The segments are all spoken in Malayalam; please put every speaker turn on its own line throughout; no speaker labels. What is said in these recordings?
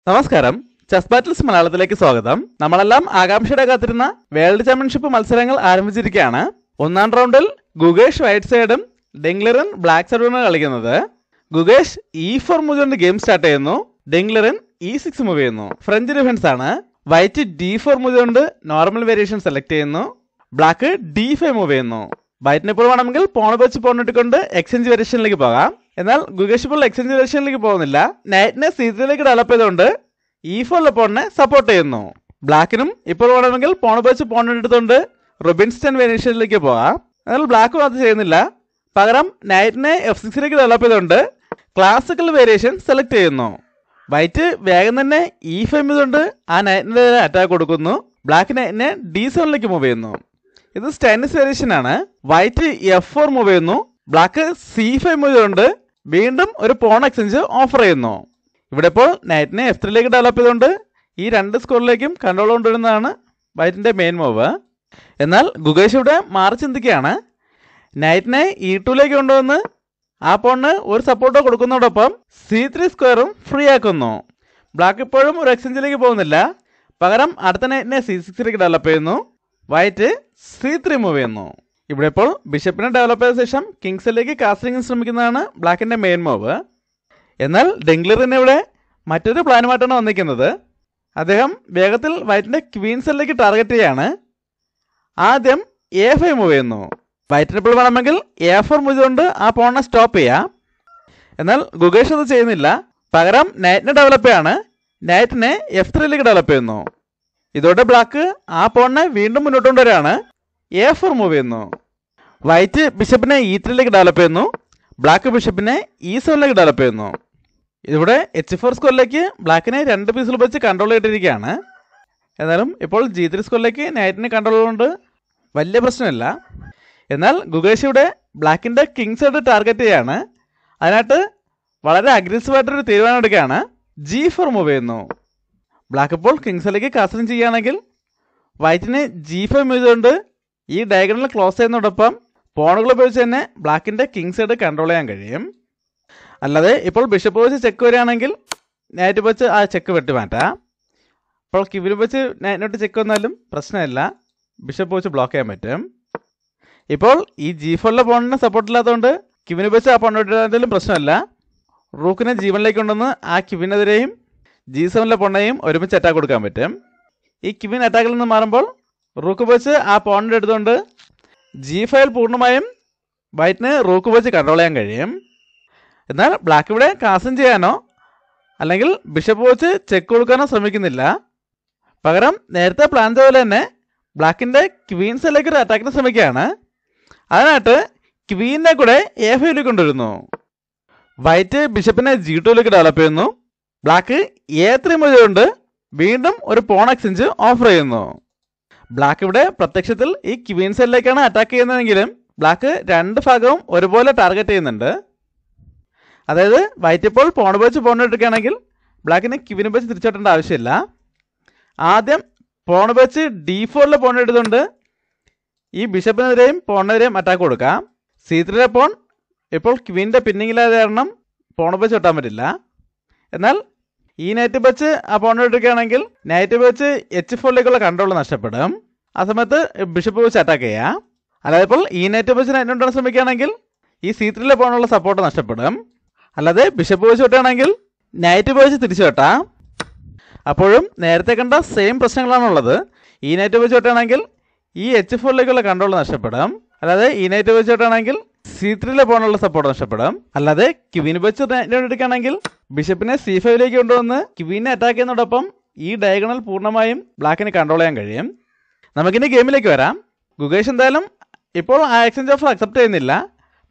നമസ്കാരം, ചെസ് ബാറ്റിൽസ് മലയാളത്തിലേക്ക് സ്വാഗതം. നമ്മളെല്ലാം ആകാംക്ഷയുടെ കാത്തിരുന്ന വേൾഡ് ചാമ്പ്യൻഷിപ്പ് മത്സരങ്ങൾ ആരംഭിച്ചിരിക്കുകയാണ്. ഒന്നാം റൗണ്ടിൽ ഗുഗേഷ് വൈറ്റ് സൈഡും ഡെങ്ലറിൻ ബ്ലാക്ക് സൈഡുമാണ് കളിക്കുന്നത്. ഗുഗേഷ് E4 മൂവ് കൊണ്ട് ഗെയിം സ്റ്റാർട്ട് ചെയ്യുന്നു. ഡെങ്ലറിൻ E6 മൂവ് ചെയ്യുന്നു. ഫ്രഞ്ച് ഡിഫൻസ് ആണ്. വൈറ്റ് D4 മൂവ് കൊണ്ട് നോർമൽ വേരിയേഷൻ സെലക്ട് ചെയ്യുന്നു. ബ്ലാക്ക് D5 മൂവ് ചെയ്യുന്നു. വൈറ്റിന് ഇപ്പോൾ വേണമെങ്കിൽ പോൺ വെച്ച് പോണിട്ടുകൊണ്ട് എക്സ്ചേഞ്ച് വേരിയേഷനിലേക്ക് പോകാം. എന്നാൽ ഗുഗേഷ് ഇപ്പോൾ എക്സ്ചേഞ്ച് വേരിയേഷനിലേക്ക് പോകുന്നില്ല. നൈറ്റിനെ C3ലേക്ക് ഡെവലപ്പ് ചെയ്തുകൊണ്ട് E4 പോണിനെ സപ്പോർട്ട് ചെയ്യുന്നു. ബ്ലാക്കിനും ഇപ്പോൾ വേണമെങ്കിൽ പോൺ വെച്ച് പോണിട്ടുകൊണ്ട് റൊബിൻസ്റ്റൺ വേരിയേഷനിലേക്ക് പോകാം. എന്നാൽ ബ്ലാക്കും അത് ചെയ്യുന്നില്ല. പകരം നൈറ്റിനെ F6ലേക്ക് ഡെവലപ്പ് ചെയ്തുകൊണ്ട് ക്ലാസിക്കൽ വേരിയേഷൻ സെലക്ട് ചെയ്യുന്നു. വൈറ്റ് വേഗം തന്നെ E5 കൊണ്ട് ആ നൈറ്റിന്റെ അറ്റാക്ക് കൊടുക്കുന്നു. ബ്ലാക്ക് നൈറ്റിനെ D7ലേക്ക് മൂവ് ചെയ്യുന്നു. ഇത് സ്റ്റൈനിസ് വേരിയേഷൻ ആണ്. വൈറ്റ് F4 മൂവ് ചെയ്യുന്നു. ബ്ലാക്ക് C5 മൂവ് ചെയ്തുകൊണ്ട് വീണ്ടും ഒരു പോൺ എക്സ്ചേഞ്ച് ഓഫർ ചെയ്യുന്നു. ഇവിടെ ഇപ്പോൾ നൈറ്റിനെ F3ലേക്ക് ഡെവലപ്പ് ചെയ്തുകൊണ്ട് ഈ രണ്ട് സ്കോറിലേക്കും കൺട്രോൾ കൊണ്ടുവരുന്നതാണ് വൈറ്റിന്റെ മെയിൻ മൂവ്. എന്നാൽ ഗുഗേഷ് ഇവിടെ മാറി ചിന്തിക്കുകയാണ്. നൈറ്റിനെ E2ലേക്ക് കൊണ്ടുവന്ന് ആ പോണിന് ഒരു സപ്പോർട്ടോ കൊടുക്കുന്നതോടൊപ്പം C3 സ്ക്വയറും ഫ്രീ ആക്കുന്നു. ബ്ലാക്ക് ഇപ്പോഴും ഒരു എക്സ്ചേഞ്ചിലേക്ക് പോകുന്നില്ല. പകരം അടുത്ത നൈറ്റിനെ C6ലേക്ക് ഡെവലപ്പ് ചെയ്യുന്നു. വൈറ്റ് C3 മൂവ് ചെയ്യുന്നു. ഇവിടെ ഇപ്പോൾ ബിഷപ്പിനെ ഡെവലപ്പ് ചെയ്ത ശേഷം കിങ്സിലേക്ക് കാസ്റ്റിംഗ് ശ്രമിക്കുന്നതാണ് ബ്ലാക്കിന്റെ മെയിൻ മൂവ്. എന്നാൽ ഡെങ്ലറിന് ഇവിടെ മറ്റൊരു പ്ലാനുമായിട്ടാണ് വന്നിരിക്കുന്നത്. അദ്ദേഹം വേഗത്തിൽ വൈറ്റിന്റെ ക്വീൻസിലേക്ക് ടാർഗറ്റ് ചെയ്യാണ്. ആദ്യം A5 മൂവ് ചെയ്യുന്നു. വൈറ്റിന് ഇപ്പോൾ വേണമെങ്കിൽ A4 മൂവ് കൊണ്ട് ആ പോണിനെ സ്റ്റോപ്പ് ചെയ്യാം. എന്നാൽ ഗുഗേഷ് അത് ചെയ്യുന്നില്ല. പകരം നൈറ്റിനെ ഡെവലപ്പ് ചെയ്യാണ്. നൈറ്റിനെ F3ലേക്ക് ഡെവലപ്പ് ചെയ്യുന്നു. ഇതോടെ ബ്ലാക്ക് ആ പോണിനെ വീണ്ടും മുന്നോട്ട് കൊണ്ടുവരികയാണ്. A4 മൂവ് ചെയ്യുന്നു. വൈറ്റ് ബിഷപ്പിനെ E3ലേക്ക് ഡെവലപ്പ് ചെയ്യുന്നു. ബ്ലാക്ക് ബിഷപ്പിനെ E7ലേക്ക് ഡെവലപ്പ് ചെയ്യുന്നു. ഇവിടെ H4 സ്കോറിലേക്ക് ബ്ലാക്കിനെ 2 പീസിൽ വെച്ച് കൺട്രോൾ ചെയ്തിരിക്കുകയാണ്. എന്നാലും ഇപ്പോൾ G3 സ്കോറിലേക്ക് നൈറ്റിന് കൺട്രോൾ കൊണ്ട് വലിയ പ്രശ്നമില്ല. എന്നാൽ ഗുഗേഷ് ഇവിടെ ബ്ലാക്കിന്റെ കിങ് സൈഡ് ടാർഗറ്റ് ചെയ്യാണ്. അതിനായിട്ട് വളരെ അഗ്രസീവായിട്ടൊരു തീരുമാനം എടുക്കുകയാണ്. G4 മൂവ് ചെയ്യുന്നു. ബ്ലാക്ക് ഇപ്പോൾ കിങ്സിലേക്ക് കാസ്റ്റിംഗ് ചെയ്യുകയാണെങ്കിൽ വൈറ്റിന് G5 മൂവ് ചെയ്തുകൊണ്ട് ഈ ഡയഗണൽ ക്ലോസ് ചെയ്യുന്നതോടൊപ്പം പോണുകൾ ഉപയോഗിച്ച് തന്നെ ബ്ലാക്കിന്റെ കിങ് സൈഡ് കൺട്രോൾ ചെയ്യാൻ കഴിയും. അല്ലാതെ ഇപ്പോൾ ബിഷപ്പ് വെച്ച് ചെക്ക് വരികയാണെങ്കിൽ നൈറ്റ് വെച്ച് ആ ചെക്ക് വെട്ടി മാറ്റാം. ഇപ്പോൾ കിവിന് വെച്ച് നൈറ്റിനോട്ട് ചെക്ക് വന്നാലും പ്രശ്നമില്ല. ബിഷപ്പ് വെച്ച് ബ്ലോക്ക് ചെയ്യാൻ പറ്റും. ഇപ്പോൾ ഈ G4 പോണിന് സപ്പോർട്ട് ഇല്ലാത്തതുകൊണ്ട് കിവിന് വെച്ച് ആ പോണിട്ടാലും പ്രശ്നമല്ല. റൂക്കിനെ G1ലേക്ക് കൊണ്ടുവന്ന് ആ കിവിനെതിരെയും G7 പോണിനെയും ഒരുമിച്ച് അറ്റാക്ക് കൊടുക്കാൻ പറ്റും. ഈ കിവിൻ അറ്റാക്കിൽ നിന്ന് മാറുമ്പോൾ റൂക്ക് വെച്ച് ആ പോണിൻ്റെ എടുത്തുകൊണ്ട് G5 പൂർണ്ണമായും വൈറ്റിന് റൂക്ക് വെച്ച് കൺട്രോൾ ചെയ്യാൻ കഴിയും. എന്നാൽ ബ്ലാക്ക് ഇവിടെ കാസ്റ്റിംഗ് ചെയ്യാനോ അല്ലെങ്കിൽ ബിഷപ്പ് വെച്ച് ചെക്ക് കൊടുക്കാനോ ശ്രമിക്കുന്നില്ല. പകരം നേരത്തെ പ്ലാൻ ചെയ്ത പോലെ തന്നെ ബ്ലാക്കിൻ്റെ ക്വീൻസിലേക്ക് ഒരു അറ്റാക്കിന് ശ്രമിക്കുകയാണ്. അതിനായിട്ട് ക്വീനെ കൂടെ A5ലേക്ക് കൊണ്ടുവരുന്നു. വൈറ്റ് ബിഷപ്പിനെ G2ലേക്ക് ഡെവലപ്പ് ചെയ്യുന്നു. ബ്ലാക്ക് A3 മൂവ് കൊണ്ട് വീണ്ടും ഒരു പോൺ എക്സ്ചേഞ്ച് ഓഫർ ചെയ്യുന്നു. ബ്ലാക്ക് ഇവിടെ പ്രത്യക്ഷത്തിൽ ഈ ക്വീൻ സൈഡിലേക്കാണ് അറ്റാക്ക് ചെയ്യുന്നതെങ്കിലും ബ്ലാക്ക് രണ്ട് ഭാഗവും ഒരുപോലെ ടാർഗറ്റ് ചെയ്യുന്നുണ്ട്. അതായത് വൈറ്റ് ഇപ്പോൾ പോൺ വെച്ച് പോൺ എടുക്കുകയാണെങ്കിൽ ബ്ലാക്കിന് ക്വീന് വെച്ച് തിരിച്ചോട്ടേണ്ട ആവശ്യമില്ല. ആദ്യം പോൺ വെച്ച് D4 പോൺ എടുത്തുകൊണ്ട് ഈ ബിഷപ്പിനെതിരെയും പോണിനെതിരെയും അറ്റാക്ക് കൊടുക്കാം. C3 പോൺ ഇപ്പോൾ ക്വീൻ്റെ പിന്നിങ്ങിലായത് കാരണം പോൺ വെച്ച് വെട്ടാൻ പറ്റില്ല. എന്നാൽ ഈ നൈറ്റ് വെച്ച് ആ പോൺ എടുക്കുകയാണെങ്കിൽ നൈറ്റ് വെച്ച് H4ലേക്കുള്ള കൺട്രോൾ നഷ്ടപ്പെടും. ആ സമയത്ത് ബിഷപ്പ് വെച്ച് അറ്റാക്ക് ചെയ്യാം. അല്ലാതെ ഇപ്പോൾ ഈ നൈറ്റ് വെച്ച് നൈറ്റ് കൊണ്ടാണ് ശ്രമിക്കുകയാണെങ്കിൽ ഈ C3 പോണുള്ള സപ്പോർട്ട് നഷ്ടപ്പെടും. അല്ലാതെ ബിഷപ്പ് വെച്ച് വെട്ടുകയാണെങ്കിൽ നൈറ്റ് വെച്ച് തിരിച്ചു വെട്ടാം. അപ്പോഴും നേരത്തെ കണ്ട സെയിം പ്രശ്നങ്ങളാണുള്ളത്. ഈ നൈറ്റ് വെച്ച് വെട്ടുകയാണെങ്കിൽ ഈ H4ലേക്കുള്ള കൺട്രോൾ നഷ്ടപ്പെടും. അല്ലാതെ ഈ നൈറ്റ് വെച്ച് വെട്ടുകയാണെങ്കിൽ C3 പോണുള്ള സപ്പോർട്ട് നഷ്ടപ്പെടും. അല്ലാതെ ക്വീൻ വെച്ച് എടുക്കുകയാണെങ്കിൽ ബിഷപ്പിനെ C5ലേക്ക് കൊണ്ടുവന്ന് ക്വീനെ അറ്റാക്ക് ചെയ്യുന്നതോടൊപ്പം ഈ ഡയഗണൽ പൂർണ്ണമായും ബ്ലാക്കിന് കൺട്രോൾ ചെയ്യാൻ കഴിയും. നമുക്കിനി ഗെയിമിലേക്ക് വരാം. ഗുഗേഷ് എന്തായാലും ഇപ്പോൾ ആ എക്സ്ചേഞ്ച് ഓഫർ അക്സെപ്റ്റ് ചെയ്യുന്നില്ല.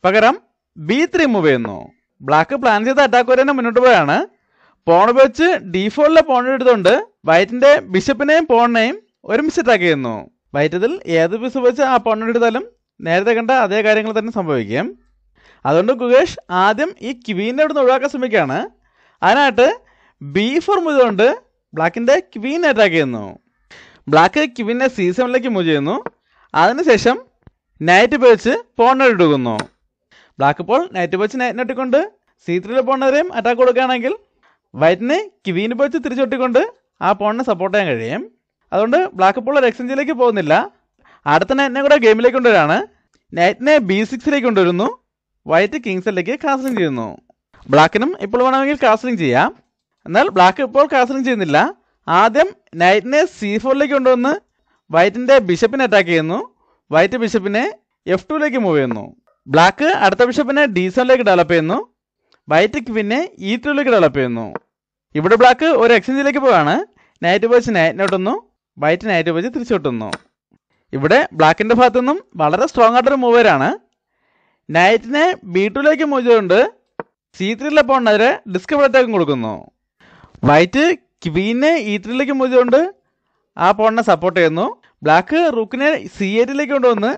പകരം B3 മൂവ് ചെയ്യുന്നു. ബ്ലാക്ക് പ്ലാൻ ചെയ്ത അറ്റാക്ക് വരെ തന്നെ മുന്നോട്ട് പോയാണ്. പോൺ വെച്ച് D4 പോൺ എടുത്തുകൊണ്ട് വൈറ്റിന്റെ ബിഷപ്പിനെയും പോണിനെയും ഒരുമിച്ച് അറ്റാക്ക് ചെയ്യുന്നു. വൈറ്റ് ഇതിൽ ഏത് പീസ് വെച്ച് ആ പോൺ എടുത്താലും നേരത്തെ കണ്ട അതേ കാര്യങ്ങൾ തന്നെ സംഭവിക്കും. അതുകൊണ്ട് ഗുഗേഷ് ആദ്യം ഈ ക്വീനെ അവിടെ നിന്ന് ഒഴിവാക്കാൻ ശ്രമിക്കുകയാണ്. അതിനായിട്ട് B4 മൂവ് കൊണ്ട് ബ്ലാക്കിൻ്റെ ക്വീൻ അറ്റാക്ക് ചെയ്യുന്നു. ബ്ലാക്ക് ക്വീനെ C7ലേക്ക് മൂവ് ചെയ്യുന്നു. അതിനുശേഷം നൈറ്റ് വെച്ച് പോൺ എടുക്കുന്നു. ബ്ലാക്ക് ഇപ്പോൾ നൈറ്റ് വെച്ച് നൈറ്റിനെട്ടിക്കൊണ്ട് C3 പോണിനെതിരെയും അറ്റാക്ക് കൊടുക്കുകയാണെങ്കിൽ വൈറ്റിന് ക്വീൻ വെച്ച് തിരിച്ചൊട്ടിക്കൊണ്ട് ആ പോണിനെ സപ്പോർട്ട് ചെയ്യാൻ കഴിയും. അതുകൊണ്ട് ബ്ലാക്ക് ഇപ്പോൾ ഒരു എക്സ്ചേഞ്ചിലേക്ക് പോകുന്നില്ല. അടുത്ത നൈറ്റിനെ കൂടെ ഗെയിമിലേക്ക് കൊണ്ടുവരാണ്. നൈറ്റിനെ B6 കൊണ്ടുവരുന്നു. വൈറ്റ് കിങ്സിലേക്ക് കാസ്ലിംഗ് ചെയ്യുന്നു. ബ്ലാക്കിനും ഇപ്പോൾ വേണമെങ്കിൽ കാസ്ലിംഗ് ചെയ്യാം. എന്നാൽ ബ്ലാക്ക് ഇപ്പോൾ കാസ്ലിംഗ് ചെയ്യുന്നില്ല. ആദ്യം നൈറ്റിനെ C4 കൊണ്ടുവന്ന് വൈറ്റിൻ്റെ ബിഷപ്പിനെ അറ്റാക്ക് ചെയ്യുന്നു. വൈറ്റ് ബിഷപ്പിനെ F2 മൂവ് ചെയ്യുന്നു. ബ്ലാക്ക് അടുത്ത ബിഷപ്പിനെ D7 ഡെവലപ്പ് ചെയ്യുന്നു. വൈറ്റ് ക്വീനെ E2 ഡെവലപ്പ് ചെയ്യുന്നു. ഇവിടെ ബ്ലാക്ക് ഒരു എക്സ്ചേഞ്ചിലേക്ക് പോവാണ്. നൈറ്റ് വെച്ച് നൈറ്റിനെ ഒട്ടുന്നു. വൈറ്റ് നൈറ്റ് വെച്ച് തിരിച്ചൊട്ടുന്നു. ഇവിടെ ബ്ലാക്കിൻ്റെ ഭാഗത്തു നിന്നും വളരെ സ്ട്രോങ് ആയിട്ടൊരു മൂവറാണ്. നൈറ്റിനെ B2 മൂവ് ചെയ്തുകൊണ്ട് C3 പോണെതിരെ ഡിസ്കവർ അറ്റാക്കും കൊടുക്കുന്നു. വൈറ്റ് ക്വീനെ E3 മൂവ് ചെയ്തുകൊണ്ട് ആ പോണിനെ സപ്പോർട്ട് ചെയ്യുന്നു. ബ്ലാക്ക് റൂക്കിനെ C8 കൊണ്ടുവന്ന്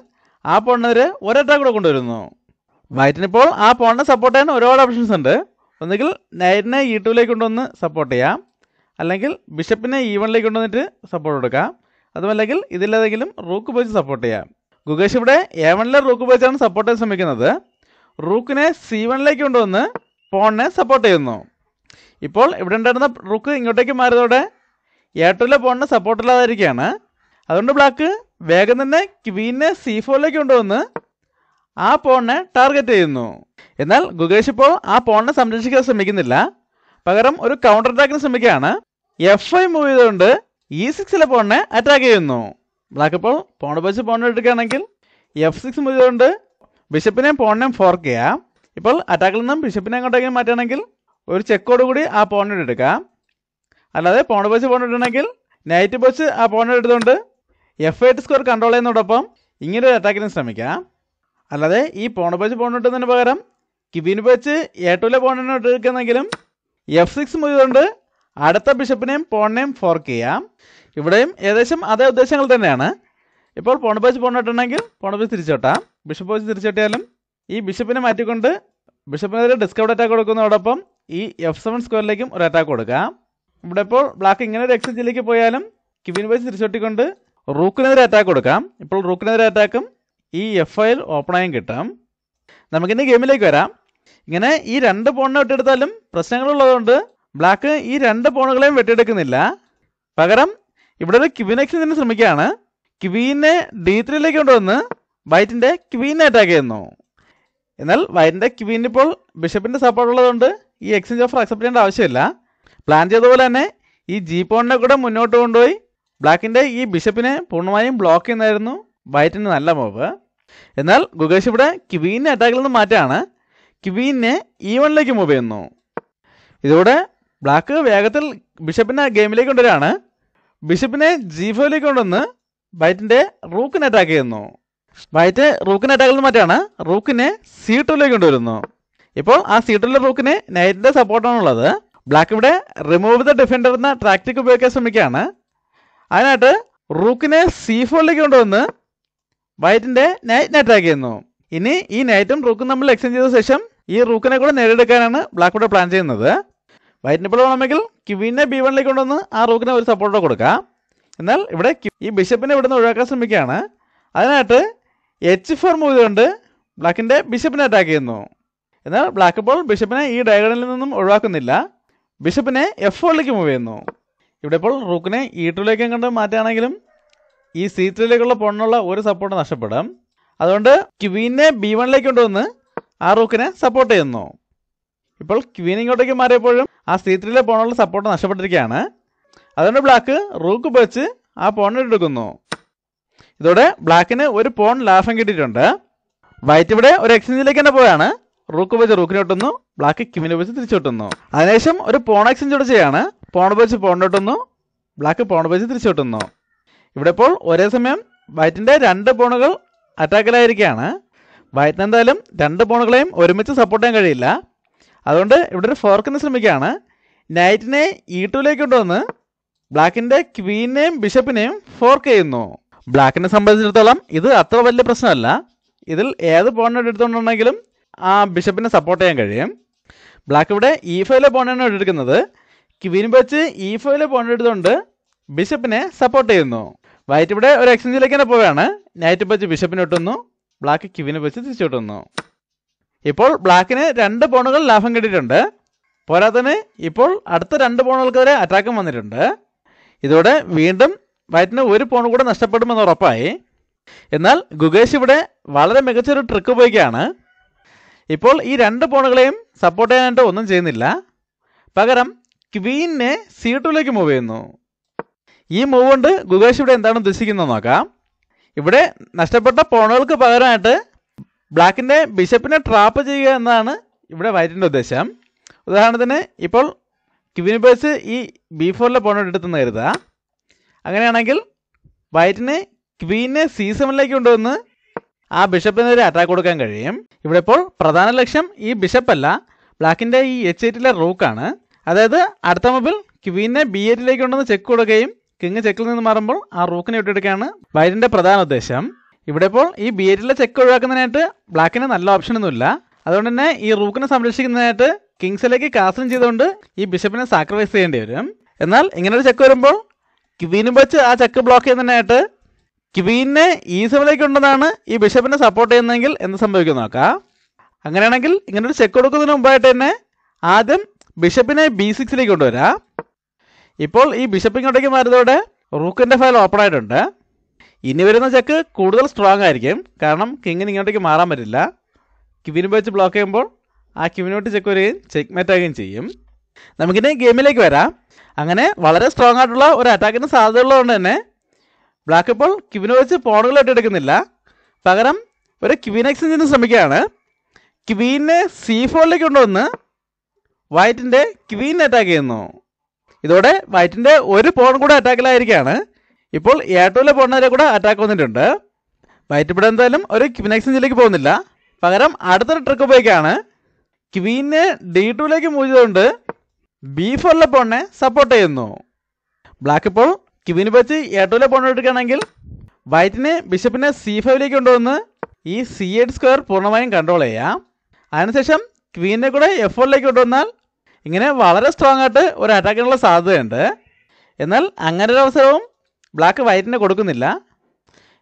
ആ പോണിനെതിരെ ഒരു അറ്റാക്ക് കൂടെ കൊണ്ടുവരുന്നു. വൈറ്റിനിപ്പോൾ ആ പോണിനെ സപ്പോർട്ട് ചെയ്യാൻ ഒരുപാട് ഓപ്ഷൻസ് ഉണ്ട്. ഒന്നുകിൽ നൈറ്റിനെ E2 കൊണ്ടുവന്ന് സപ്പോർട്ട് ചെയ്യാം, അല്ലെങ്കിൽ ബിഷപ്പിനെ E1 കൊണ്ടുവന്നിട്ട് സപ്പോർട്ട് കൊടുക്കാം, അതുമല്ലെങ്കിൽ ഇതിലേതെങ്കിലും റൂക്ക് ഉപയോഗിച്ച് സപ്പോർട്ട് ചെയ്യാം. ഗുഗേഷ് ഇവിടെ A1 റൂക്ക് ഉപയോഗിച്ചാണ് സപ്പോർട്ട് ചെയ്യാൻ ശ്രമിക്കുന്നത്. റൂക്കിനെ C1 കൊണ്ടുവന്ന് പോണിനെ സപ്പോർട്ട് ചെയ്യുന്നു. ഇപ്പോൾ ഇവിടെ ഉണ്ടായിരുന്ന റൂക്ക് ഇങ്ങോട്ടേക്ക് മാറിയതോടെ A2 പോണിനെ സപ്പോർട്ട് ഇല്ലാതിരിക്കുകയാണ്. അതുകൊണ്ട് ബ്ലാക്ക് വേഗം തന്നെ ക്വീനെ C4 കൊണ്ടുവന്ന് ആ പോണിനെ ടാർഗറ്റ് ചെയ്യുന്നു. എന്നാൽ ഗുഗേഷ് ഇപ്പോൾ ആ പോണിനെ സംരക്ഷിക്കാൻ ശ്രമിക്കുന്നില്ല. പകരം ഒരു കൗണ്ടർ അറ്റാക്കിന് ശ്രമിക്കുകയാണ്. F5 മൂവ് ചെയ്തുകൊണ്ട് E6 പോണിനെ അറ്റാക്ക് ചെയ്യുന്നു. ബ്ലാക്ക് ഇപ്പോൾ പോൺ വെച്ച് പോൺ എടുക്കുകയാണെങ്കിൽ F6 മൂവ് ചെയ്തുകൊണ്ട് ബിഷപ്പിനെയും പോണിനെയും ഫോർക്ക് ചെയ്യാം. ഇപ്പോൾ അറ്റാക്കിൽ നിന്നും ബിഷപ്പിനെ അങ്ങോട്ടേക്ക് മാറ്റുകയാണെങ്കിൽ ഒരു ചെക്കോട് കൂടി ആ പോണിനെ എടുക്കാം. അല്ലാതെ പോൺ വെച്ച് പോൺ ഇടണമെങ്കിൽ നൈറ്റ് വെച്ച് ആ പോണിനെ എടുത്തുകൊണ്ട് F8 സ്കോർ കൺട്രോൾ ചെയ്യുന്നതോടൊപ്പം ഇങ്ങനെ ഒരു അറ്റാക്കിന് ശ്രമിക്കാം. അല്ലാതെ ഈ പോൺ വെച്ച് പോൺ ഇട്ടുന്നതിന് പകരം ക്വീൻ വെച്ച് A2 പോണിനെ എടുക്കുന്നെങ്കിലും F6 മൂവ് ചെയ്തുകൊണ്ട് അടുത്ത ബിഷപ്പിനെയും പോണിനെയും ഫോർക്ക് ചെയ്യാം. ഇവിടെയും ഏകദേശം അതേ ഉദ്ദേശങ്ങൾ തന്നെയാണ്. ഇപ്പോൾ പോൺ വെച്ച് പോൺ ഇട്ടുണ്ടെങ്കിൽ പോൺ വെച്ച് തിരിച്ചോട്ടാം. ബിഷപ്പ് വെച്ച് തിരിച്ചോട്ടിയാലും ഈ ബിഷപ്പിനെ മാറ്റിക്കൊണ്ട് ബിഷപ്പിനെതിരെ ഡിസ്കവർ അറ്റാക്ക് കൊടുക്കുന്നതോടൊപ്പം ഈ F7 സ്ക്വയറിലേക്കും ഒരു അറ്റാക്ക് കൊടുക്കാം. ഇവിടെ ഇപ്പോൾ ബ്ലാക്ക് ഇങ്ങനെ ഒരു എക്സ്ചേഞ്ചിലേക്ക് പോയാലും ക്വീൻ വെച്ച് തിരിച്ചോട്ടിക്കൊണ്ട് റൂക്കിനെതിരെ അറ്റാക്ക് കൊടുക്കാം. ഇപ്പോൾ റൂക്കിനെതിരെ അറ്റാക്കും ഈ F5 ഓപ്പണായും കിട്ടും. നമുക്കിനി ഗെയിമിലേക്ക് വരാം. ഇങ്ങനെ ഈ രണ്ട് പോണിനെ വെട്ടിയെടുത്താലും പ്രശ്നങ്ങളുള്ളതുകൊണ്ട് ബ്ലാക്ക് ഈ രണ്ട് പോണുകളെയും വെട്ടിയെടുക്കുന്നില്ല. പകരം ഇവിടെ ഒരു ക്വീൻ എക്സ്ചേഞ്ചിന് ശ്രമിക്കുകയാണ്. ക്വീനെ D3 കൊണ്ടുവന്ന് വൈറ്റിൻ്റെ ക്വീനെ അറ്റാക്ക് ചെയ്യുന്നു. എന്നാൽ വൈറ്റിൻ്റെ ക്വീൻ ഇപ്പോൾ ബിഷപ്പിൻ്റെ സപ്പോർട്ട് ഉള്ളതുകൊണ്ട് ഈ എക്സ്ചേഞ്ച് ഓഫർ അക്സെപ്റ്റ് ചെയ്യേണ്ട ആവശ്യമില്ല. പ്ലാൻ ചെയ്തതുപോലെ തന്നെ ഈ G പോണിനെ കൂടെ മുന്നോട്ട് കൊണ്ടുപോയി ബ്ലാക്കിൻ്റെ ഈ ബിഷപ്പിനെ പൂർണ്ണമായും ബ്ലോക്ക് ചെയ്യുന്നതായിരുന്നു വൈറ്റിന് നല്ല മൂവ്. എന്നാൽ ഗുഗേഷ് ഇവിടെ ക്വീനെ അറ്റാക്കിൽ നിന്ന് മാറ്റാണ്. ക്വീനെ E1 മൂവ് ചെയ്യുന്നു. ഇതോടെ ബ്ലാക്ക് വേഗത്തിൽ ബിഷപ്പിനെ ഗെയിമിലേക്ക് കൊണ്ടുവരികയാണ്. ബിഷപ്പിനെ G5 കൊണ്ടുവന്ന് വൈറ്റിൻ്റെ റൂക്കിനെ അറ്റാക്ക് ചെയ്യുന്നു. വൈറ്റ് റൂക്കിനെ അറ്റാക്കിൽ നിന്ന് മാറ്റാണ്. റൂക്കിനെ C2 കൊണ്ടുവരുന്നു. ഇപ്പോൾ ആ C2 റൂക്കിന് നൈറ്റിൻ്റെ സപ്പോർട്ടാണുള്ളത്. ബ്ലാക്ക് ഇവിടെ റിമൂവ് ദ ഡിഫൻഡർ എന്ന ടാക്ടിക് ഉപയോഗിക്കാൻ ശ്രമിക്കുകയാണ്. അതിനായിട്ട് റൂക്കിനെ C4 കൊണ്ടുവന്ന് വൈറ്റിൻ്റെ നൈറ്റിനെ അറ്റാക്ക് ചെയ്യുന്നു. ഇനി ഈ നൈറ്റും റൂക്കും തമ്മിൽ എക്സ്ചേഞ്ച് ചെയ്ത ശേഷം ഈ റൂക്കിനെ കൂടെ നേടിയെടുക്കാനാണ് ബ്ലാക്ക് ഇവിടെ പ്ലാൻ ചെയ്യുന്നത്. വൈറ്റിന് ഇപ്പോൾ വേണമെങ്കിൽ ക്വീനെ B1 കൊണ്ടുവന്ന് ആ റൂക്കിനെ ഒരു സപ്പോർട്ട് കൊടുക്കാം. എന്നാൽ ഇവിടെ ഈ ബിഷപ്പിനെ ഇവിടുന്ന് ഒഴിവാക്കാൻ ശ്രമിക്കുകയാണ്. അതിനായിട്ട് H4 മൂവ് ചെയ്തുകൊണ്ട് ബ്ലാക്കിൻ്റെ ബിഷപ്പിനെ അറ്റാക്ക് ചെയ്യുന്നു. എന്നാൽ ബ്ലാക്ക് ഇപ്പോൾ ബിഷപ്പിനെ ഈ ഡയഗണലിൽ നിന്നും ഒഴിവാക്കുന്നില്ല. ബിഷപ്പിനെ F4 മൂവ് ചെയ്യുന്നു. ഇവിടെ ഇപ്പോൾ റൂക്കിനെ E2 കണ്ട് മാറ്റുകയാണെങ്കിലും ഈ C3 പോണിനുള്ള ഒരു സപ്പോർട്ട് നഷ്ടപ്പെടും. അതുകൊണ്ട് ക്വീനെ B1 കൊണ്ടുവന്ന് ആ റൂക്കിനെ സപ്പോർട്ട് ചെയ്യുന്നു. ഇപ്പോൾ ക്വീൻ ഇങ്ങോട്ടേക്ക് മാറിയപ്പോഴും ആ C3 പോണുള്ള സപ്പോർട്ട് നഷ്ടപ്പെട്ടിരിക്കുകയാണ്. അതുകൊണ്ട് ബ്ലാക്ക് റൂക്ക് ഉപയോഗിച്ച് ആ പോണിനെ എടുക്കുന്നു. ഇതോടെ ബ്ലാക്കിന് ഒരു പോൺ ലാഭം കിട്ടിയിട്ടുണ്ട്. വൈറ്റ് ഇവിടെ ഒരു എക്സ്ചേഞ്ചിലേക്ക് തന്നെ പോയാണ്. റൂക്ക് ഉപയോഗിച്ച് റൂക്കിനെ ഒട്ടുന്നു. ബ്ലാക്ക് ക്വീനെ ഉപയോഗിച്ച് തിരിച്ചൊട്ടുന്നു. അതിനുശേഷം ഒരു പോൺ എക്സ്ചേഞ്ച് കൂടെ ചെയ്യാണ്. പോൺ ഉപയോഗിച്ച് പോൺ ഒട്ടുന്നു. ബ്ലാക്ക് പോൺ ഉപയോഗിച്ച് തിരിച്ചൊട്ടുന്നു. ഇവിടെ ഇപ്പോൾ ഒരേ സമയം വൈറ്റിൻ്റെ രണ്ട് പോണുകൾ അറ്റാക്കിലായിരിക്കുകയാണ്. വൈറ്റിന് എന്തായാലും രണ്ട് പോണുകളെയും ഒരുമിച്ച് സപ്പോർട്ട് ചെയ്യാൻ കഴിയില്ല. അതുകൊണ്ട് ഇവിടെ ഒരു ഫോർക്കിന് ശ്രമിക്കുകയാണ്. നൈറ്റിനെ E2 കൊണ്ടുവന്ന് ബ്ലാക്കിൻ്റെ ക്വീനെയും ബിഷപ്പിനെയും ഫോർക്ക് ചെയ്യുന്നു. ബ്ലാക്കിനെ സംബന്ധിച്ചിടത്തോളം ഇത് അത്ര വലിയ പ്രശ്നമല്ല. ഇതിൽ ഏത് പോണിനെ എടുത്തുകൊണ്ടുണ്ടെങ്കിലും ആ ബിഷപ്പിനെ സപ്പോർട്ട് ചെയ്യാൻ കഴിയും. ബ്ലാക്ക് ഇവിടെ E5 പോണിനെ എടുക്കുന്നത്. ക്വീൻ വെച്ച് E5 പോണിനെ എടുത്തുകൊണ്ട് ബിഷപ്പിനെ സപ്പോർട്ട് ചെയ്യുന്നു. വൈറ്റ് ഇവിടെ ഒരു എക്സ്ചേഞ്ചിലേക്ക് തന്നെ പോവുകയാണ്. നൈറ്റ് വെച്ച് ബിഷപ്പിനെ ഒട്ടുന്നു. ബ്ലാക്ക് ക്വീനെ വെച്ച് തിരിച്ചൊട്ടുന്നു. ഇപ്പോൾ ബ്ലാക്കിന് രണ്ട് പോണുകൾ ലാഭം കിട്ടിയിട്ടുണ്ട്. പോരാത്തതിന് ഇപ്പോൾ അടുത്ത 2 പോണുകൾക്കെതിരെ അറ്റാക്കും വന്നിട്ടുണ്ട്. ഇതോടെ വീണ്ടും വൈറ്റിന് ഒരു പോൺ കൂടെ നഷ്ടപ്പെടുമെന്ന് ഉറപ്പായി. എന്നാൽ ഗുഗേഷ് ഇവിടെ വളരെ മികച്ചൊരു ട്രിക്ക് ഉപയോഗിക്കുകയാണ്. ഇപ്പോൾ ഈ 2 പോണുകളെയും സപ്പോർട്ട് ചെയ്യാനായിട്ട് ഒന്നും ചെയ്യുന്നില്ല. പകരം ക്വീനെ C2ലേക്ക് മൂവ് ചെയ്യുന്നു. ഈ മൂവ് കൊണ്ട് ഗുഗേഷ് ഇവിടെ എന്താണ് ഉദ്ദേശിക്കുന്നത് നോക്കാം. ഇവിടെ നഷ്ടപ്പെട്ട പോണുകൾക്ക് പകരമായിട്ട് ബ്ലാക്കിൻ്റെ ബിഷപ്പിനെ ട്രാപ്പ് ചെയ്യുക എന്നതാണ് ഇവിടെ വൈറ്റിൻ്റെ ഉദ്ദേശം. ഉദാഹരണത്തിന് ഇപ്പോൾ ക്വീൻ ഉപയോഗിച്ച് ഈ B4 പോൺ എടുത്തെന്ന് കരുതുക. അങ്ങനെയാണെങ്കിൽ വൈറ്റിന് ക്വീനെ C7ലേക്ക് കൊണ്ടുവന്ന് ആ ബിഷപ്പിനെതിരെ അറ്റാക്ക് കൊടുക്കാൻ കഴിയും. ഇവിടെ ഇപ്പോൾ പ്രധാന ലക്ഷ്യം ഈ ബിഷപ്പല്ല, ബ്ലാക്കിൻ്റെ ഈ H8 റൂക്കാണ്. അതായത് അടുത്ത മൂവിൽ ക്വീനെ B8 കൊണ്ടുവന്ന് ചെക്ക് കൊടുക്കുകയും കിങ് ചെക്കിൽ നിന്ന് മാറുമ്പോൾ ആ റൂക്കിനെ വിട്ടെടുക്കുകയാണ് വൈറ്റിൻ്റെ പ്രധാന ഉദ്ദേശം. ഇവിടെ ഇപ്പോൾ ഈ B8 ചെക്ക് ഒഴിവാക്കുന്നതിനായിട്ട് ബ്ലാക്കിന് നല്ല ഓപ്ഷനൊന്നുമില്ല. അതുകൊണ്ട് തന്നെ ഈ റൂക്കിനെ സംരക്ഷിക്കുന്നതിനായിട്ട് കിങ്സിലേക്ക് കാസ്ലിംഗ് ചെയ്തുകൊണ്ട് ഈ ബിഷപ്പിനെ സാക്രിഫൈസ് ചെയ്യേണ്ടി വരും. എന്നാൽ ഇങ്ങനൊരു ചെക്ക് വരുമ്പോൾ ക്വീനും വെച്ച് ആ ചെക്ക് ബ്ലോക്ക് ചെയ്യുന്നതിനായിട്ട് ക്വീനെ E7ലേക്ക് കൊണ്ടുവന്നാണ് ഈ ബിഷപ്പിനെ സപ്പോർട്ട് ചെയ്യുന്നതെങ്കിൽ എന്ത് സംഭവിക്കും നോക്കാം. അങ്ങനെയാണെങ്കിൽ ഇങ്ങനൊരു ചെക്ക് കൊടുക്കുന്നതിന് മുമ്പായിട്ട് തന്നെ ആദ്യം ബിഷപ്പിനെ B6ലേക്ക് കൊണ്ടുവരാം. ഇപ്പോൾ ഈ ബിഷപ്പ് ഇങ്ങോട്ടേക്ക് മാറിയതോടെ റൂക്കിൻ്റെ ഫയൽ ഓപ്പൺ ആയിട്ടുണ്ട്. ഇനി വരുന്ന ചെക്ക് കൂടുതൽ സ്ട്രോങ് ആയിരിക്കും, കാരണം കിങ്ങിന് ഇങ്ങോട്ടേക്ക് മാറാൻ പറ്റില്ല. ക്വീൻ വെച്ച് ബ്ലോക്ക് ചെയ്യുമ്പോൾ ആ ക്വീനോട്ട് ചെക്ക് വരികയും ചെക്ക്മേറ്റ് ആകുകയും ചെയ്യും. നമുക്കിനി ഗെയിമിലേക്ക് വരാം. അങ്ങനെ വളരെ സ്ട്രോങ് ആയിട്ടുള്ള ഒരു അറ്റാക്കിന് സാധ്യതയുള്ളതുകൊണ്ട് തന്നെ ബ്ലാക്ക് ഇപ്പോൾ ക്വീൻ വെച്ച് പോണുകൾ ഇട്ടെടുക്കുന്നില്ല. പകരം ഒരു ക്വീൻ എക്സ്ചേഞ്ചിന് ശ്രമിക്കുകയാണ്. ക്വീനെ C4ലേക്ക് കൊണ്ടുവന്ന് വൈറ്റിൻ്റെ ക്വീൻ അറ്റാക്ക് ചെയ്യുന്നു. ഇതോടെ വൈറ്റിൻ്റെ ഒരു പോൺ കൂടെ അറ്റാക്കിലായിരിക്കുകയാണ്. ഇപ്പോൾ A2 പോണിനെ കൂടെ അറ്റാക്ക് വന്നിട്ടുണ്ട്. വൈറ്റ് ഇവിടെ എന്തായാലും ഒരു ക്വീൻ എക്സ്ചേഞ്ചിലേക്ക് പോകുന്നില്ല. പകരം അടുത്തൊരു ട്രിക്ക് ഉപയോഗിക്കുകയാണ്. ക്വീനെ D2ലേക്ക് മൂവ് ചെയ്തുകൊണ്ട് B4 പോണിനെ സപ്പോർട്ട് ചെയ്യുന്നു. ബ്ലാക്ക് ഇപ്പോൾ ക്വീൻ വെച്ച് A2 പോൺ എടുക്കുകയാണെങ്കിൽ വൈറ്റിന് ബിഷപ്പിനെ C5ലേക്ക് കൊണ്ടുവന്ന് ഈ C8 പൂർണ്ണമായും കൺട്രോൾ ചെയ്യാം. അതിനുശേഷം ക്വീനെ കൂടെ F4ലേക്ക് കൊണ്ടുവന്നാൽ ഇങ്ങനെ വളരെ സ്ട്രോങ് ആയിട്ട് ഒരു അറ്റാക്കിനുള്ള സാധ്യതയുണ്ട്. എന്നാൽ അങ്ങനെ ഒരു അവസരവും ബ്ലാക്ക് വൈറ്റിനെ കൊടുക്കുന്നില്ല.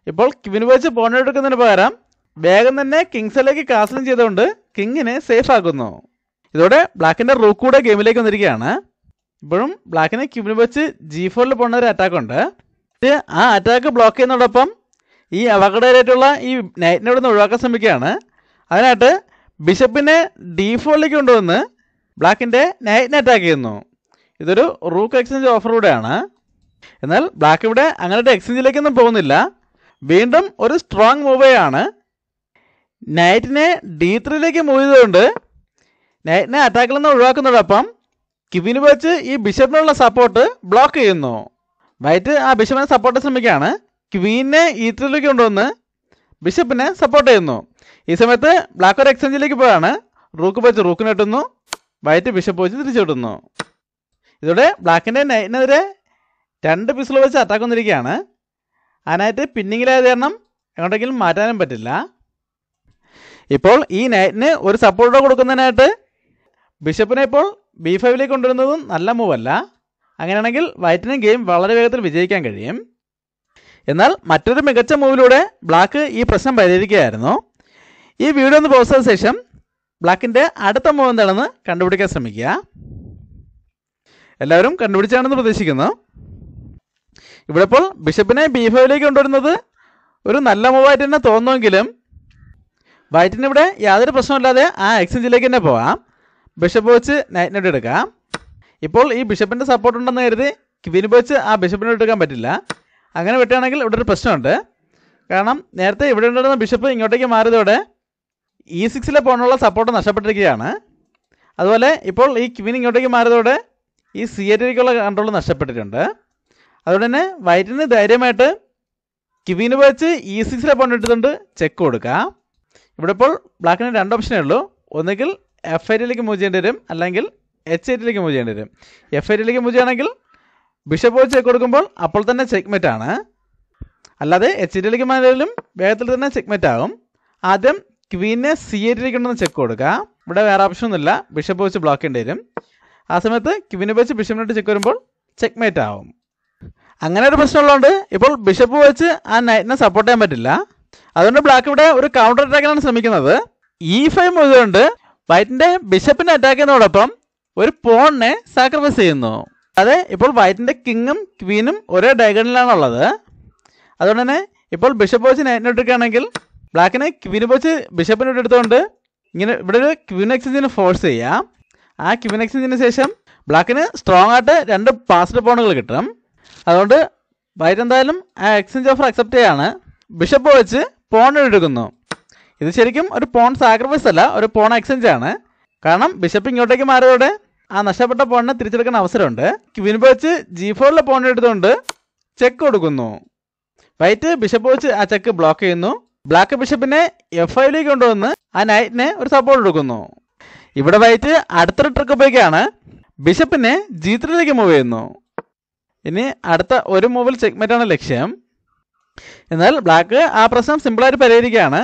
ഇപ്പോൾ ക്വീൻ വെച്ച് പോൺ എടുക്കുന്നതിന് പകരം വേഗം തന്നെ കിങ്സിലേക്ക് കാസ്ലിംഗ് ചെയ്തുകൊണ്ട് കിങ്ങിനെ സേഫ് ആക്കുന്നു. ഇതോടെ ബ്ലാക്കിൻ്റെ റൂക്ക് കൂടെ ഗെയിമിലേക്ക് വന്നിരിക്കുകയാണ്. ഇപ്പോഴും ബ്ലാക്കിന് ക്വീൻ വെച്ച് G4 പോണ ഒരു അറ്റാക്കുണ്ട്. ആ അറ്റാക്ക് ബ്ലോക്ക് ചെയ്യുന്നതോടൊപ്പം ഈ അപകടകരമായിട്ടുള്ള ഈ നൈറ്റിനെ ഇവിടെ നിന്ന് ഒഴിവാക്കാൻ ശ്രമിക്കുകയാണ്. അതിനായിട്ട് ബിഷപ്പിനെ D4ലേക്ക് കൊണ്ടുവന്ന് ബ്ലാക്കിൻ്റെ നൈറ്റിനെ അറ്റാക്ക് ചെയ്യുന്നു. ഇതൊരു റൂക്ക് എക്സ്ചേഞ്ച് ഓഫർ കൂടെയാണ്. എന്നാൽ ബ്ലാക്ക് ഇവിടെ അങ്ങനത്തെ എക്സ്ചേഞ്ചിലേക്കൊന്നും പോകുന്നില്ല. വീണ്ടും ഒരു സ്ട്രോങ് മൂവേയാണ്. നൈറ്റിനെ D3ലേക്ക് മൂവ് ചെയ്തുകൊണ്ട് നൈറ്റിനെ അറ്റാക്കിൽ നിന്ന് ഒഴിവാക്കുന്നതോടൊപ്പം ക്വീന് വെച്ച് ഈ ബിഷപ്പിനുള്ള സപ്പോർട്ട് ബ്ലോക്ക് ചെയ്യുന്നു. വൈറ്റ് ആ ബിഷപ്പിനെ സപ്പോർട്ട് ശ്രമിക്കുകയാണ്. ക്വീനെ E3ലേക്ക് കൊണ്ടുവന്ന് ബിഷപ്പിനെ സപ്പോർട്ട് ചെയ്യുന്നു. ഈ സമയത്ത് ബ്ലാക്ക് ഒരു എക്സ്ചേഞ്ചിലേക്ക് പോയാണ്. റൂക്ക് വെച്ച് റൂക്കിന് കിട്ടുന്നു. വൈറ്റ് ബിഷപ്പ് വെച്ച് തിരിച്ചു കിട്ടുന്നു. ഇതോടെ ബ്ലാക്കിൻ്റെ നൈറ്റിനെതിരെ 2 പീസുകൾ വെച്ച് അറ്റാക്ക് വന്നിരിക്കുകയാണ്. അതിനായിട്ട് പിന്നിങ്ങിലായത് കാരണം എങ്ങോട്ടെങ്കിലും മാറ്റാനും പറ്റില്ല. ഇപ്പോൾ ഈ നൈറ്റിന് ഒരു സപ്പോർട്ട് കൊടുക്കുന്നതിനായിട്ട് ബിഷപ്പിനെ ഇപ്പോൾ B5ലേക്ക് കൊണ്ടുവരുന്നതും നല്ല മൂവല്ല. അങ്ങനെയാണെങ്കിൽ വൈറ്റിന് ഗെയിം വളരെ വേഗത്തിൽ വിജയിക്കാൻ കഴിയും. എന്നാൽ മറ്റൊരു മികച്ച മൂവിലൂടെ ബ്ലാക്ക് ഈ പ്രശ്നം പരിഹരിക്കുകയായിരുന്നു. ഈ വീഡിയോ ഒന്ന് പോസ്റ്റ് ചെയ്ത ശേഷം ബ്ലാക്കിൻ്റെ അടുത്ത മൂവ് എന്താണെന്ന് കണ്ടുപിടിക്കാൻ ശ്രമിക്കുക. എല്ലാവരും കണ്ടുപിടിച്ചാണെന്ന് പ്രതീക്ഷിക്കുന്നു. ഇവിടെ ഇപ്പോൾ ബിഷപ്പിനെ B5ലേക്ക് കൊണ്ടുവരുന്നത് ഒരു നല്ല മൂവായിട്ട് തന്നെ തോന്നുമെങ്കിലും വൈറ്റിന് ഇവിടെ യാതൊരു പ്രശ്നമില്ലാതെ ആ എക്സ്ചേഞ്ചിലേക്ക് തന്നെ പോകാം. ബിഷപ്പ് വെച്ച് നൈറ്റിനെ എടുക്കാം. ഇപ്പോൾ ഈ ബിഷപ്പിൻ്റെ സപ്പോർട്ട് ഉണ്ടെന്ന് കരുതി ക്വീൻ വെച്ച് ആ ബിഷപ്പിനെ എടുക്കാൻ പറ്റില്ല. അങ്ങനെ വിട്ടുകയാണെങ്കിൽ ഇവിടെ ഒരു പ്രശ്നമുണ്ട്. കാരണം നേരത്തെ ഇവിടെ ഉണ്ടായിരുന്ന ബിഷപ്പ് ഇങ്ങോട്ടേക്ക് മാറിയതോടെ E6 പോകാനുള്ള സപ്പോർട്ട് നഷ്ടപ്പെട്ടിരിക്കുകയാണ്. അതുപോലെ ഇപ്പോൾ ഈ ക്വീൻ ഇങ്ങോട്ടേക്ക് മാറിയതോടെ ഈ C8ലേക്കുള്ള കൺട്രോൾ നഷ്ടപ്പെട്ടിട്ടുണ്ട്. അതുകൊണ്ട് തന്നെ വൈറ്റിന് ധൈര്യമായിട്ട് ക്വീൻ വെച്ച് E6 പോയിന്റ് എടുത്തുകൊണ്ട് ചെക്ക് കൊടുക്കാം. ഇവിടെ ഇപ്പോൾ ബ്ലാക്കിന് 2 ഓപ്ഷനേ ഉള്ളൂ. ഒന്നുകിൽ F8ലേക്ക് മൂവ് ചെയ്യേണ്ടി വരും, അല്ലെങ്കിൽ H8ലേക്ക് മൂവ് ചെയ്യേണ്ടി വരും. F8ലേക്ക് മൂവ് ചെയ്യുകയാണെങ്കിൽ ബിഷപ്പ് വെച്ച് ചെക്ക് കൊടുക്കുമ്പോൾ അപ്പോൾ തന്നെ ചെക്ക്മേറ്റ് ആണ്. അല്ലാതെ H8ലേക്ക് മാറിയാലും വേഗത്തിൽ തന്നെ ചെക്ക്മേറ്റ് ആകും. ആദ്യം ക്വീനെ C8ലേക്ക് ഉണ്ടെന്ന് ചെക്ക് കൊടുക്കുക. ഇവിടെ വേറെ ഓപ്ഷൻ ഒന്നുമില്ല, ബിഷപ്പ് വെച്ച് ബ്ലോക്ക് ചെയ്യേണ്ടി വരും. ആ സമയത്ത് ക്വീനെ വെച്ച് ബിഷപ്പിനോട്ട് ചെക്ക് വരുമ്പോൾ ചെക്ക്മേറ്റ് ആവും. അങ്ങനെ ഒരു പ്രശ്നമുള്ളതുകൊണ്ട് ഇപ്പോൾ ബിഷപ്പ് വെച്ച് ആ നൈറ്റിനെ സപ്പോർട്ട് ചെയ്യാൻ പറ്റില്ല. അതുകൊണ്ട് ബ്ലാക്ക് ഇവിടെ ഒരു കൗണ്ടർ അറ്റാക്കിനാണ് ശ്രമിക്കുന്നത്. E5 മുതലുകൊണ്ട് വൈറ്റിൻ്റെ ബിഷപ്പിനെ അറ്റാക്ക് ചെയ്യുന്നതോടൊപ്പം ഒരു പോണിനെ സാക്രിഫൈസ് ചെയ്യുന്നു. അതെ, ഇപ്പോൾ വൈറ്റിൻ്റെ കിങ്ങും ക്വീനും ഒരേ ഡയഗണലിലാണുള്ളത്. അതുകൊണ്ട് തന്നെ ഇപ്പോൾ ബിഷപ്പ് വെച്ച് നൈറ്റിനോട്ടിരിക്കുകയാണെങ്കിൽ ബ്ലാക്കിനെ ക്വീന് വെച്ച് ബിഷപ്പിനോട്ട് എടുത്തുകൊണ്ട് ഇങ്ങനെ ഇവിടെ ഒരു ക്വീൻ എക്സ്ചേഞ്ചിന് ഫോഴ്സ് ചെയ്യാം. ആ ക്വീൻ എക്സ്ചേഞ്ചിന് ശേഷം ബ്ലാക്കിന് സ്ട്രോങ് ആയിട്ട് 2 പാസ്ഡ് പോണുകൾ കിട്ടും. അതുകൊണ്ട് വൈറ്റ് എന്തായാലും ആ എക്സ്ചേഞ്ച് ഓഫർ അക്സെപ്റ്റ് ചെയ്യാണ്. ബിഷപ്പ് വെച്ച് പോൺ എടുക്കുന്നു. ഇത് ശരിക്കും ഒരു പോൺ സാക്രിഫൈസ് അല്ല, ഒരു പോൺ എക്സ്ചേഞ്ച് ആണ്. കാരണം ബിഷപ്പ് ഇങ്ങോട്ടേക്ക് മാറിയതോടെ ആ നഷ്ടപ്പെട്ട പോണിനെ തിരിച്ചെടുക്കാൻ അവസരമുണ്ട്. ക്വീൻ വെച്ച് G4 പോൺ എടുത്തുകൊണ്ട് ചെക്ക് കൊടുക്കുന്നു. വൈറ്റ് ബിഷപ്പ് വെച്ച് ആ ചെക്ക് ബ്ലോക്ക് ചെയ്യുന്നു. ബ്ലാക്ക് ബിഷപ്പിനെ F5 കൊണ്ടുവന്ന് ആ നൈറ്റിനെ ഒരു സപ്പോർട്ട് കൊടുക്കുന്നു. ഇവിടെ വൈറ്റ് അടുത്തൊരു ട്രിക്ക് ഉപയോഗിക്കുകയാണ്. ബിഷപ്പിനെ G3 മൂവ് ചെയ്യുന്നു. ഇനി അടുത്ത ഒരു മൂവിൽ ചെക്ക്മേറ്റാണ് ലക്ഷ്യം. എന്നാൽ ബ്ലാക്ക് ആ പ്രശ്നം സിമ്പിളായിട്ട് പരിഹരിക്കുകയാണ്.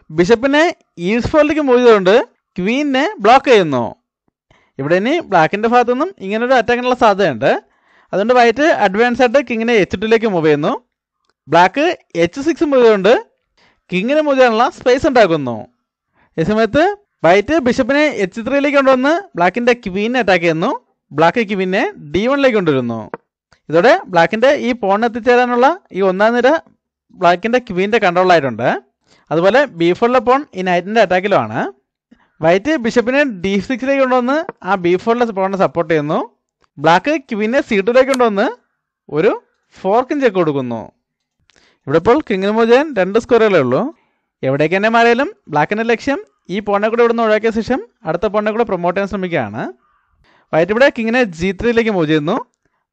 ബിഷപ്പിനെ E4 മൂവ് ചെയ്തുകൊണ്ട് ക്വീനിനെ ബ്ലോക്ക് ചെയ്യുന്നു. ഇവിടെ ഇനി ബ്ലാക്കിൻ്റെ ഭാഗത്തു നിന്നും ഇങ്ങനൊരു അറ്റാക്കിനുള്ള സാധ്യതയുണ്ട്. അതുകൊണ്ട് വൈറ്റ് അഡ്വാൻസ് ആയിട്ട് കിങ്ങിനെ H2 മൂവ് ചെയ്യുന്നു. ബ്ലാക്ക് H6 മൂവ് ചെയ്തുകൊണ്ട് കിങ്ങിനെ മൂവ് ചെയ്യാനുള്ള സ്പേസ് ഉണ്ടാക്കുന്നു. ഈ സമയത്ത് വൈറ്റ് ബിഷപ്പിനെ H3 കൊണ്ടുവന്ന് ബ്ലാക്കിൻ്റെ ക്വീനെ അറ്റാക്ക് ചെയ്യുന്നു. ബ്ലാക്ക് ക്വീനെ D1 കൊണ്ടുവരുന്നു. ഇതോടെ ബ്ലാക്കിൻ്റെ ഈ പോൺ എത്തിച്ചേരാനുള്ള ഈ 1ാം നിര ബ്ലാക്കിൻ്റെ ക്വീൻ്റെ കൺട്രോളായിട്ടുണ്ട്. അതുപോലെ B4 പോൺ ഈ നൈറ്റിൻ്റെ അറ്റാക്കിലുമാണ്. വൈറ്റ് ബിഷപ്പിനെ D6 കൊണ്ടുവന്ന് ആ B4 പോണിനെ സപ്പോർട്ട് ചെയ്യുന്നു. ബ്ലാക്ക് ക്വീനെ C2 കൊണ്ടുവന്ന് ഒരു ഫോർക്കിൻ ചെക്ക് കൊടുക്കുന്നു. ഇവിടെ ഇപ്പോൾ കിങ്ങിന് മൂവ് ചെയ്യാൻ 2 സ്ക്വയറുകളേ ഉള്ളൂ. എവിടേക്ക് തന്നെ മാറിയാലും ബ്ലാക്കിൻ്റെ ലക്ഷ്യം ഈ പോണിനെ കൂടെ ഇവിടുന്ന് ഒഴിവാക്കിയ ശേഷം അടുത്ത പോണിനെ കൂടെ പ്രൊമോട്ട് ചെയ്യാൻ ശ്രമിക്കുകയാണ്. വൈറ്റ് ഇവിടെ കിങ്ങിനെ G3 മൂവ് ചെയ്യുന്നു.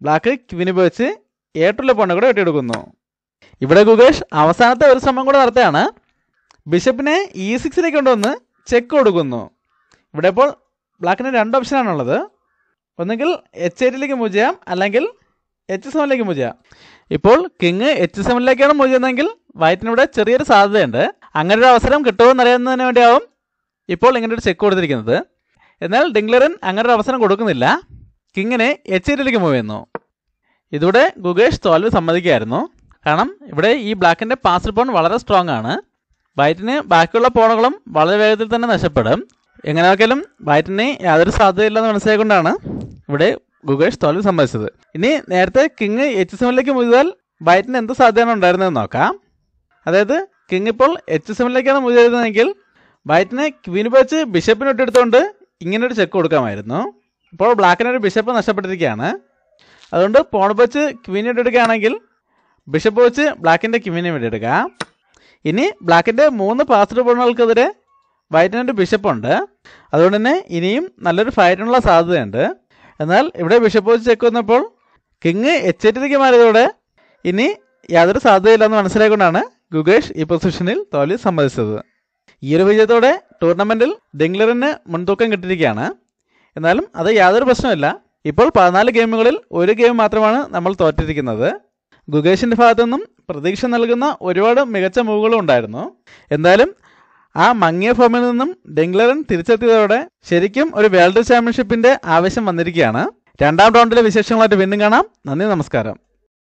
ബ്ലാക്ക് ക്വീന് വെച്ച് A2 പോണിനെ കൂടെ വെട്ടിയെടുക്കുന്നു. ഇവിടെ ഗുഗേഷ് അവസാനത്തെ ഒരു ശ്രമം കൂടെ നടത്തുകയാണ്. ബിഷപ്പിനെ E6 കൊണ്ടുവന്ന് ചെക്ക് കൊടുക്കുന്നു. ഇവിടെ ഇപ്പോൾ ബ്ലാക്കിന് 2 ഓപ്ഷനാണുള്ളത്. ഒന്നുകിൽ H8 മൂവ് ചെയ്യാം, അല്ലെങ്കിൽ H7 മൂവ് ചെയ്യാം. ഇപ്പോൾ കിങ് H7 മൂവ് ചെയ്യുന്നതെങ്കിൽ വൈറ്റിനിവിടെ ചെറിയൊരു സാധ്യതയുണ്ട്. അങ്ങനെ ഒരു അവസരം കിട്ടുമോ എന്നറിയുന്നതിന് വേണ്ടിയാവും ഇപ്പോൾ ഇങ്ങനെ ഒരു ചെക്ക് കൊടുത്തിരിക്കുന്നത്. എന്നാൽ ഡിംഗ്ലറൻ അങ്ങനെ ഒരു അവസരം കൊടുക്കുന്നില്ല. കിങ്ങിനെ H8 മൂവ് ചെയ്യുന്നു. ഇതോടെ ഗുഗേഷ് തോൽവി സമ്മതിക്കുകയായിരുന്നു. കാരണം ഇവിടെ ഈ ബ്ലാക്കിൻ്റെ പാസ്ഡ് പോൺ വളരെ സ്ട്രോങ് ആണ്. വൈറ്റിന് ബാക്കിയുള്ള പോണുകളും വളരെ വേഗത്തിൽ തന്നെ നഷ്ടപ്പെടും. എങ്ങനെയൊക്കെയാലും വൈറ്റിന് യാതൊരു സാധ്യതയില്ലെന്ന് മനസ്സിലാക്കൊണ്ടാണ് ഇവിടെ ഗുഗേഷ് തോൽവി സമ്മതിച്ചത്. ഇനി നേരത്തെ കിങ് H7 മൂവ് ചെയ്താൽ വൈറ്റിന് എന്ത് സാധ്യതയാണ് ഉണ്ടായിരുന്നതെന്ന് നോക്കാം. അതായത് കിങ് ഇപ്പോൾ H7 മൂവ് ചെയ്തതെങ്കിൽ വൈറ്റിനെ ക്വീന് വെച്ച് ബിഷപ്പിനോട്ട് എടുത്തുകൊണ്ട് ഇങ്ങനൊരു ചെക്ക് കൊടുക്കാമായിരുന്നു. ഇപ്പോൾ ബ്ലാക്കിനൊരു ബിഷപ്പ് നഷ്ടപ്പെട്ടിരിക്കുകയാണ്. അതുകൊണ്ട് പോൺ വെച്ച് ക്വീനിട്ട് എടുക്കുകയാണെങ്കിൽ ബിഷപ്പ് വെച്ച് ബ്ലാക്കിൻ്റെ ക്വീനെ വെട്ടിയെടുക്കാം. ഇനി ബ്ലാക്കിൻ്റെ 3 പാസ്ഡ് പോണുകൾക്കെതിരെ വൈറ്റിനൊരു ബിഷപ്പുണ്ട്. അതുകൊണ്ട് തന്നെ ഇനിയും നല്ലൊരു ഫൈറ്റിനുള്ള സാധ്യതയുണ്ട്. എന്നാൽ ഇവിടെ ബിഷപ്പ് വെച്ച് ചെക്ക് വന്നപ്പോൾ കിങ് H8 മാറിയതോടെ ഇനി യാതൊരു സാധ്യതയില്ലെന്ന് മനസ്സിലാക്കൊണ്ടാണ് ഗുഗേഷ് ഈ പൊസിഷനിൽ തോൽവി സമ്മതിച്ചത്. ഈ ഒരു വിജയത്തോടെ ടൂർണമെൻറ്റിൽ ഡിംഗ്ലറിന് മുൻതൂക്കം കിട്ടിയിരിക്കുകയാണ്. എന്നാലും അത് യാതൊരു പ്രശ്നമില്ല. ഇപ്പോൾ 14 ഗെയിമുകളിൽ ഒരു ഗെയിം മാത്രമാണ് നമ്മൾ തോറ്റിരിക്കുന്നത്. ഗുഗേഷിൻ്റെ ഭാഗത്തു നിന്നും പ്രതീക്ഷ നൽകുന്ന ഒരുപാട് മികച്ച മൂവുകളും ഉണ്ടായിരുന്നു. എന്തായാലും ആ മങ്ങിയ ഫോമിൽ നിന്നും ഡിംഗ്ലറൻ തിരിച്ചെത്തിയതോടെ ശരിക്കും ഒരു വേൾഡ് ചാമ്പ്യൻഷിപ്പിൻ്റെ ആവശ്യം വന്നിരിക്കുകയാണ്. 2ാം റൗണ്ടിലെ വിശേഷങ്ങളായിട്ട് വീണ്ടും കാണാം. നന്ദി, നമസ്കാരം.